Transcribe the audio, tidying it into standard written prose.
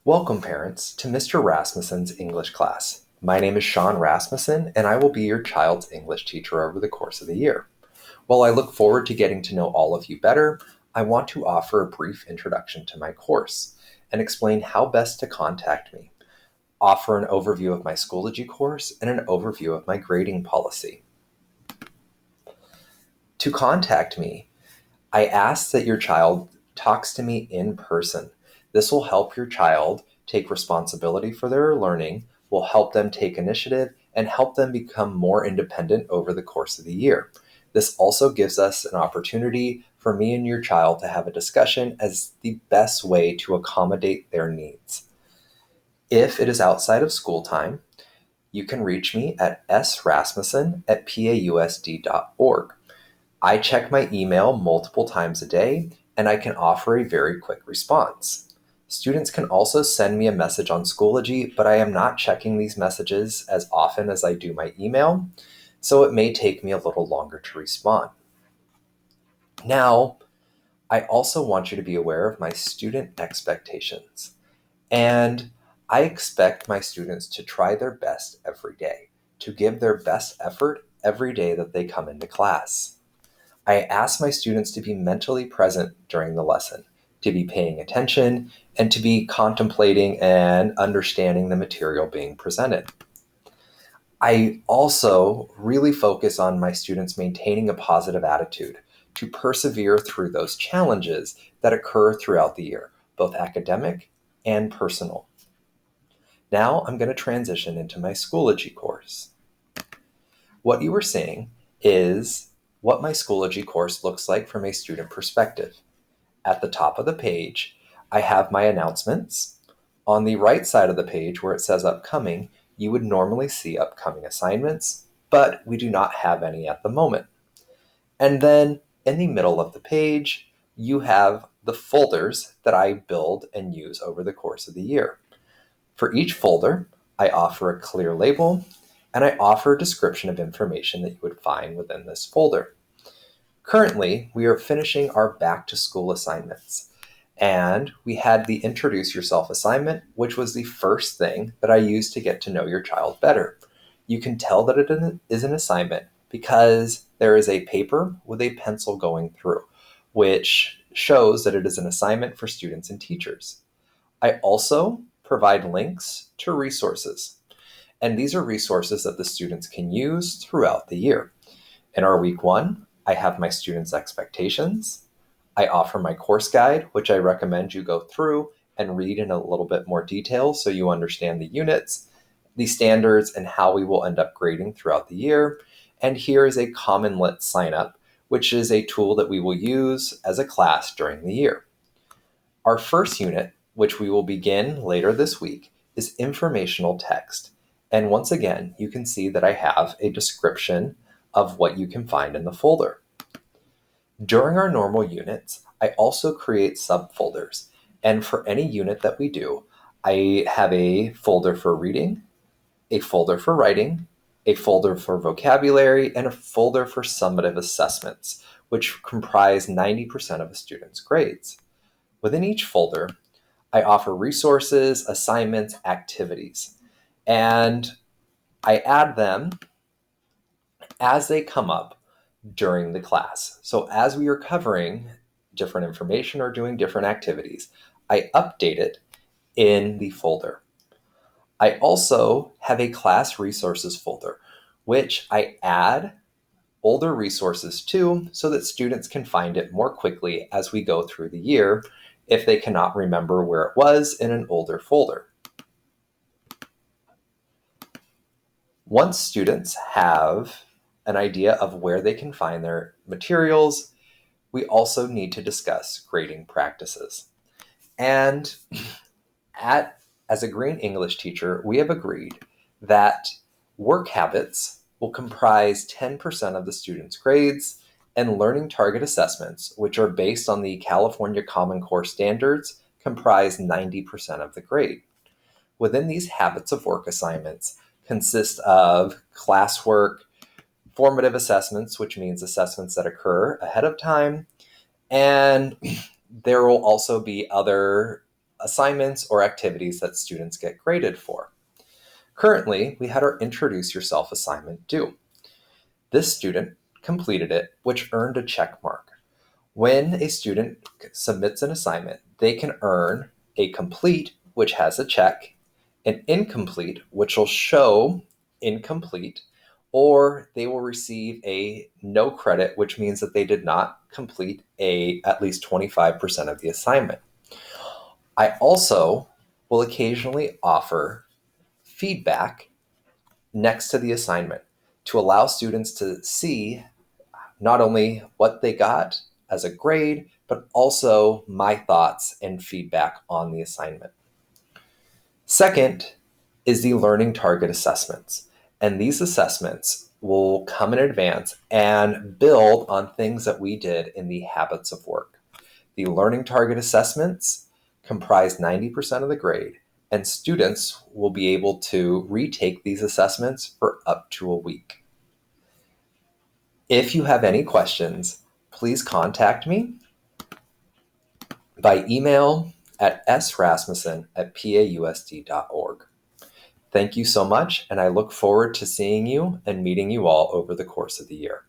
Welcome, parents, to Mr. Rasmussen's English class. My name is Sean Rasmussen, and I will be your child's English teacher over the course of the year. While I look forward to getting to know all of you better, I want to offer a brief introduction to my course and explain how best to contact me, offer an overview of my Schoology course, and an overview of my grading policy. To contact me, I ask that your child talks to me in person. This will help your child take responsibility for their learning, will help them take initiative, and help them become more independent over the course of the year. This also gives us an opportunity for me and your child to have a discussion as the best way to accommodate their needs. If it is outside of school time, you can reach me at srasmussen@pausd.org. I check my email multiple times a day, and I can offer a very quick response. Students can also send me a message on Schoology, but I am not checking these messages as often as I do my email, so it may take me a little longer to respond. Now, I also want you to be aware of my student expectations, and I expect my students to try their best every day, to give their best effort every day that they come into class. I ask my students to be mentally present during the lesson, to be paying attention, and to be contemplating and understanding the material being presented. I also really focus on my students maintaining a positive attitude, to persevere through those challenges that occur throughout the year, both academic and personal. Now I'm going to transition into my Schoology course. What you are seeing is what my Schoology course looks like from a student perspective. At the top of the page, I have my announcements. On the right side of the page where it says upcoming, you would normally see upcoming assignments, but we do not have any at the moment. And then in the middle of the page, you have the folders that I build and use over the course of the year. For each folder, I offer a clear label, and I offer a description of information that you would find within this folder. Currently, we are finishing our back-to-school assignments, and we had the Introduce Yourself assignment, which was the first thing that I used to get to know your child better. You can tell that it is an assignment because there is a paper with a pencil going through, which shows that it is an assignment for students and teachers. I also provide links to resources. And these are resources that the students can use throughout the year. In our week 1, I have my students' expectations. I offer my course guide, which I recommend you go through and read in a little bit more detail so you understand the units, the standards, and how we will end up grading throughout the year. And here is a Common Lit sign up, which is a tool that we will use as a class during the year. Our first unit, which we will begin later this week, is informational text. And once again, you can see that I have a description of what you can find in the folder. During our normal units, I also create subfolders. And for any unit that we do, I have a folder for reading, a folder for writing, a folder for vocabulary, and a folder for summative assessments, which comprise 90% of a student's grades. Within each folder, I offer resources, assignments, activities, and I add them as they come up during the class. So as we are covering different information or doing different activities, I update it in the folder. I also have a class resources folder, which I add older resources to so that students can find it more quickly as we go through the year if they cannot remember where it was in an older folder. Once students have an idea of where they can find their materials, we also need to discuss grading practices. And as a Green English teacher, we have agreed that work habits will comprise 10% of the students' grades, and learning target assessments, which are based on the California Common Core standards, comprise 90% of the grade. Within these habits of work assignments consist of classwork, formative assessments, which means assessments that occur ahead of time, and there will also be other assignments or activities that students get graded for. Currently, we had our Introduce Yourself assignment due. This student completed it, which earned a check mark. When a student submits an assignment, they can earn a complete, which has a check, an incomplete, which will show incomplete, or they will receive a no credit, which means that they did not complete at least 25% of the assignment. I also will occasionally offer feedback next to the assignment to allow students to see not only what they got as a grade, but also my thoughts and feedback on the assignment. Second is the learning target assessments. And these assessments will come in advance and build on things that we did in the habits of work. The learning target assessments comprise 90% of the grade, and students will be able to retake these assessments for up to a week. If you have any questions, please contact me by email at srasmussen@pausd.org. Thank you so much, and I look forward to seeing you and meeting you all over the course of the year.